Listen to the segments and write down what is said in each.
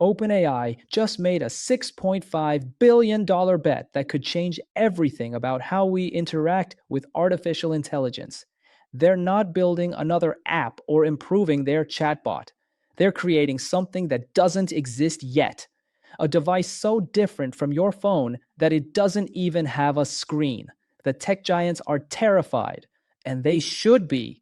OpenAI just made a $6.5 billion bet that could change everything about how we interact with artificial intelligence. They're not building another app or improving their chatbot. They're creating something that doesn't exist yet. A device so different from your phone that it doesn't even have a screen. The tech giants are terrified, and they should be.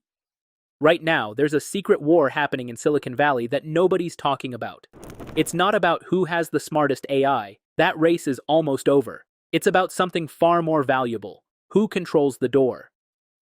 Right now, there's a secret war happening in Silicon Valley that nobody's talking about. It's not about who has the smartest AI. That race is almost over. It's about something far more valuable. Who controls the door?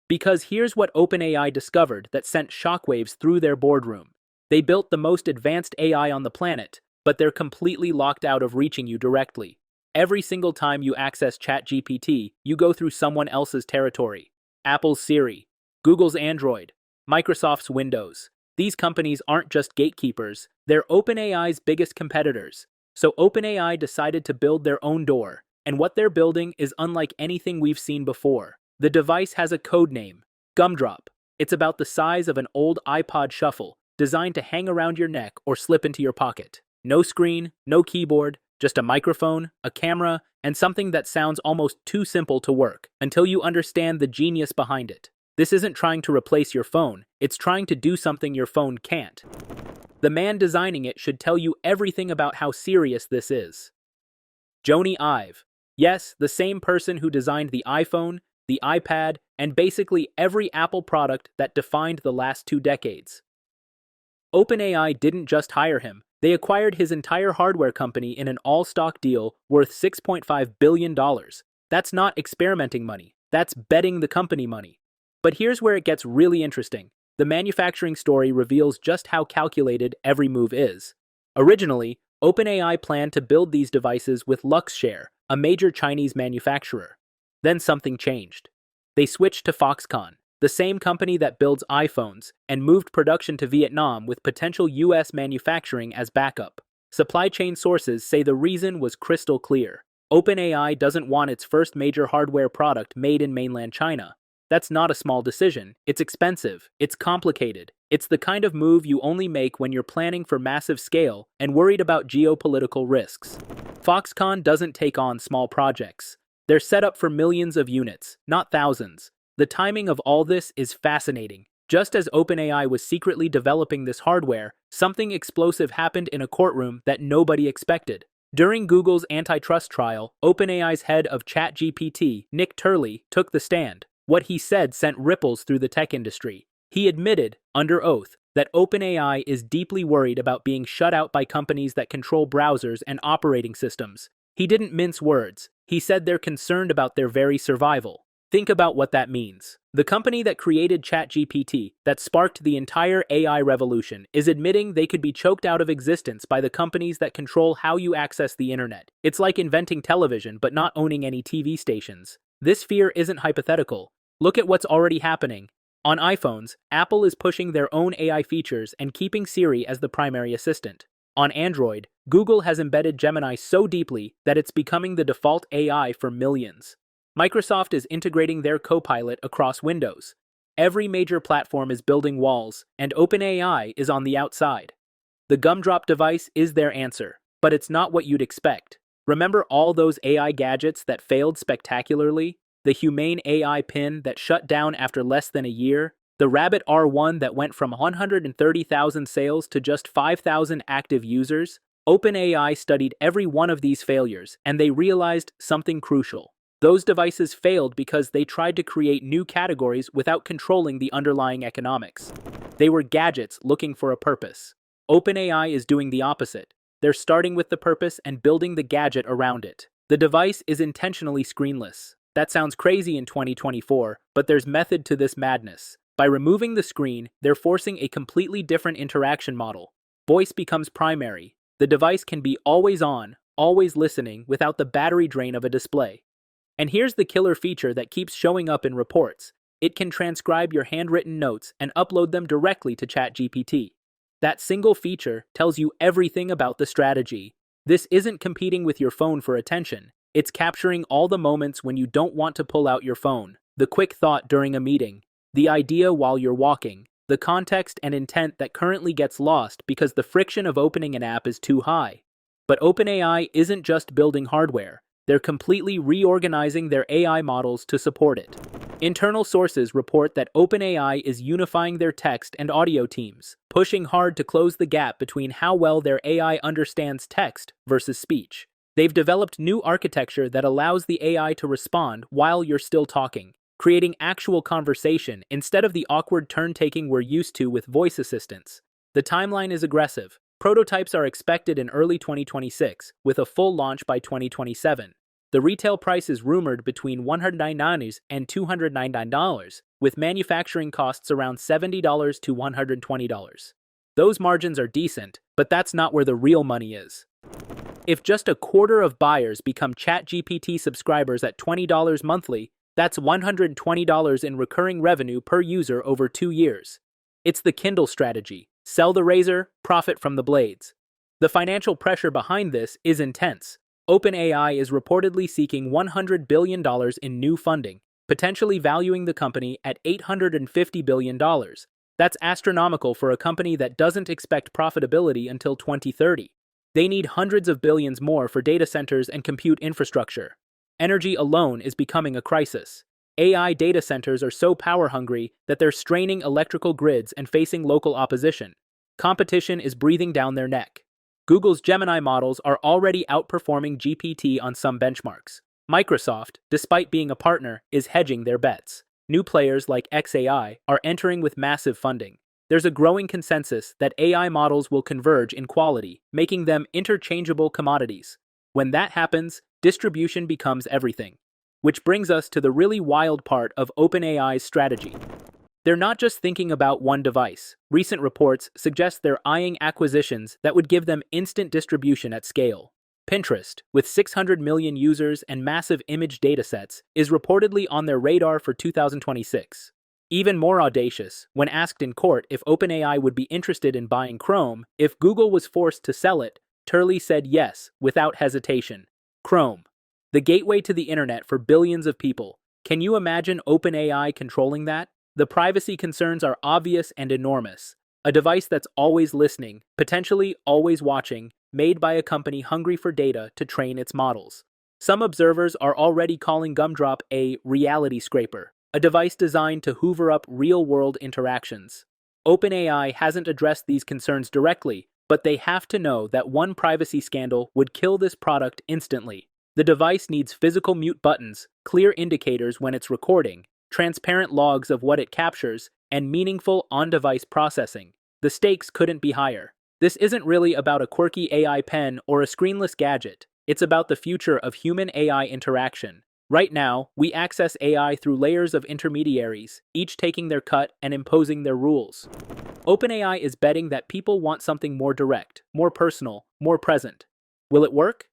Because here's what OpenAI discovered that sent shockwaves through their boardroom. They built the most advanced AI on the planet, but they're completely locked out of reaching you directly. Every single time you access ChatGPT, you go through someone else's territory. Apple's Siri, Google's Android, Microsoft's Windows. These companies aren't just gatekeepers, they're OpenAI's biggest competitors. So OpenAI decided to build their own door, and what they're building is unlike anything we've seen before. The device has a code name, Gumdrop. It's about the size of an old iPod Shuffle, designed to hang around your neck or slip into your pocket. No screen, no keyboard, just a microphone, a camera, and something that sounds almost too simple to work until you understand the genius behind it. This isn't trying to replace your phone, it's trying to do something your phone can't. The man designing it should tell you everything about how serious this is. Jony Ive. Yes, the same person who designed the iPhone, the iPad, and basically every Apple product that defined the last 2 decades. OpenAI didn't just hire him, they acquired his entire hardware company in an all-stock deal worth $6.5 billion. That's not experimenting money, that's betting the company money. But here's where it gets really interesting. The manufacturing story reveals just how calculated every move is. Originally, OpenAI planned to build these devices with Luxshare, a major Chinese manufacturer. Then something changed. They switched to Foxconn, the same company that builds iPhones, and moved production to Vietnam with potential US manufacturing as backup. Supply chain sources say the reason was crystal clear. OpenAI doesn't want its first major hardware product made in mainland China. That's not a small decision. It's expensive. It's complicated. It's the kind of move you only make when you're planning for massive scale and worried about geopolitical risks. Foxconn doesn't take on small projects. They're set up for millions of units, not thousands. The timing of all this is fascinating. Just as OpenAI was secretly developing this hardware, something explosive happened in a courtroom that nobody expected. During Google's antitrust trial, OpenAI's head of ChatGPT, Nick Turley, took the stand. What he said sent ripples through the tech industry. He admitted, under oath, that OpenAI is deeply worried about being shut out by companies that control browsers and operating systems. He didn't mince words. He said they're concerned about their very survival. Think about what that means. The company that created ChatGPT, that sparked the entire AI revolution, is admitting they could be choked out of existence by the companies that control how you access the internet. It's like inventing television but not owning any TV stations. This fear isn't hypothetical. Look at what's already happening. On iPhones, Apple is pushing their own AI features and keeping Siri as the primary assistant. On Android, Google has embedded Gemini so deeply that it's becoming the default AI for millions. Microsoft is integrating their Copilot across Windows. Every major platform is building walls, and OpenAI is on the outside. The Gumdrop device is their answer, but it's not what you'd expect. Remember all those AI gadgets that failed spectacularly? The Humane AI pin that shut down after less than a year? The Rabbit R1 that went from 130,000 sales to just 5,000 active users? OpenAI studied every one of these failures, and they realized something crucial. Those devices failed because they tried to create new categories without controlling the underlying economics. They were gadgets looking for a purpose. OpenAI is doing the opposite. They're starting with the purpose and building the gadget around it. The device is intentionally screenless. That sounds crazy in 2024, but there's method to this madness. By removing the screen, they're forcing a completely different interaction model. Voice becomes primary. The device can be always on, always listening without the battery drain of a display. And here's the killer feature that keeps showing up in reports. It can transcribe your handwritten notes and upload them directly to ChatGPT. That single feature tells you everything about the strategy. This isn't competing with your phone for attention. It's capturing all the moments when you don't want to pull out your phone. The quick thought during a meeting. The idea while you're walking. the context and intent that currently gets lost because the friction of opening an app is too high. But OpenAI isn't just building hardware, they're completely reorganizing their AI models to support it. Internal sources report that OpenAI is unifying their text and audio teams, pushing hard to close the gap between how well their AI understands text versus speech. They've developed new architecture that allows the AI to respond while you're still talking, creating actual conversation instead of the awkward turn-taking we're used to with voice assistants. The timeline is aggressive. Prototypes are expected in early 2026, with a full launch by 2027. The retail price is rumored between $199 and $299, with manufacturing costs around $70 to $120. Those margins are decent, but that's not where the real money is. If just a quarter of buyers become ChatGPT subscribers at $20 monthly, that's $120 in recurring revenue per user over 2 years. It's the Kindle strategy. Sell the razor, profit from the blades. The financial pressure behind this is intense. OpenAI is reportedly seeking $100 billion in new funding, potentially valuing the company at $850 billion. That's astronomical for a company that doesn't expect profitability until 2030. They need hundreds of billions more for data centers and compute infrastructure. Energy alone is becoming a crisis. AI data centers are so power-hungry that they're straining electrical grids and facing local opposition. Competition is breathing down their neck. Google's Gemini models are already outperforming GPT on some benchmarks. Microsoft, despite being a partner, is hedging their bets. New players like xAI are entering with massive funding. There's a growing consensus that AI models will converge in quality, making them interchangeable commodities. When that happens, distribution becomes everything. Which brings us to the really wild part of OpenAI's strategy. They're not just thinking about one device. Recent reports suggest they're eyeing acquisitions that would give them instant distribution at scale. Pinterest, with 600 million users and massive image datasets, is reportedly on their radar for 2026. Even more audacious, when asked in court if OpenAI would be interested in buying Chrome if Google was forced to sell it, Turley said yes, without hesitation. Chrome, the gateway to the internet for billions of people. Can you imagine OpenAI controlling that? The privacy concerns are obvious and enormous. A device that's always listening, potentially always watching, made by a company hungry for data to train its models. Some observers are already calling Gumdrop a reality scraper, a device designed to hoover up real-world interactions. OpenAI hasn't addressed these concerns directly, but they have to know that one privacy scandal would kill this product instantly. The device needs physical mute buttons, clear indicators when it's recording, transparent logs of what it captures, and meaningful on-device processing. The stakes couldn't be higher. This isn't really about a quirky AI pen or a screenless gadget. It's about the future of human-AI interaction. Right now, we access AI through layers of intermediaries, each taking their cut and imposing their rules. OpenAI is betting that people want something more direct, more personal, more present. Will it work?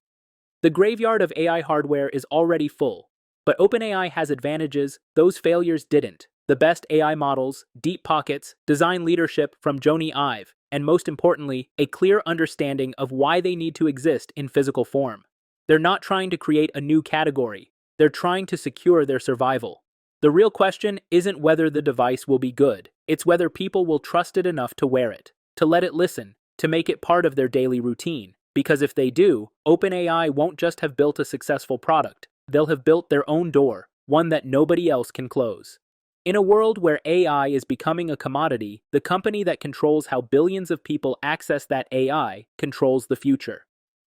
The graveyard of AI hardware is already full, but OpenAI has advantages those failures didn't. The best AI models, deep pockets, design leadership from Jony Ive, and most importantly, a clear understanding of why they need to exist in physical form. They're not trying to create a new category. They're trying to secure their survival. The real question isn't whether the device will be good. It's whether people will trust it enough to wear it, to let it listen, to make it part of their daily routine. Because if they do, OpenAI won't just have built a successful product. They'll have built their own door, one that nobody else can close. In a world where AI is becoming a commodity, the company that controls how billions of people access that AI controls the future.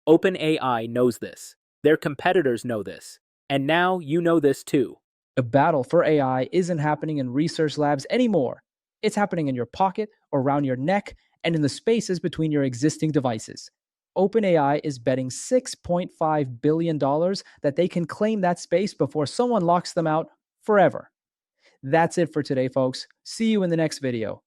OpenAI knows this. Their competitors know this. And now you know this too. The battle for AI isn't happening in research labs anymore. It's happening in your pocket, around your neck, and in the spaces between your existing devices. OpenAI is betting $6.5 billion that they can claim that space before someone locks them out forever. That's it for today, folks. See you in the next video.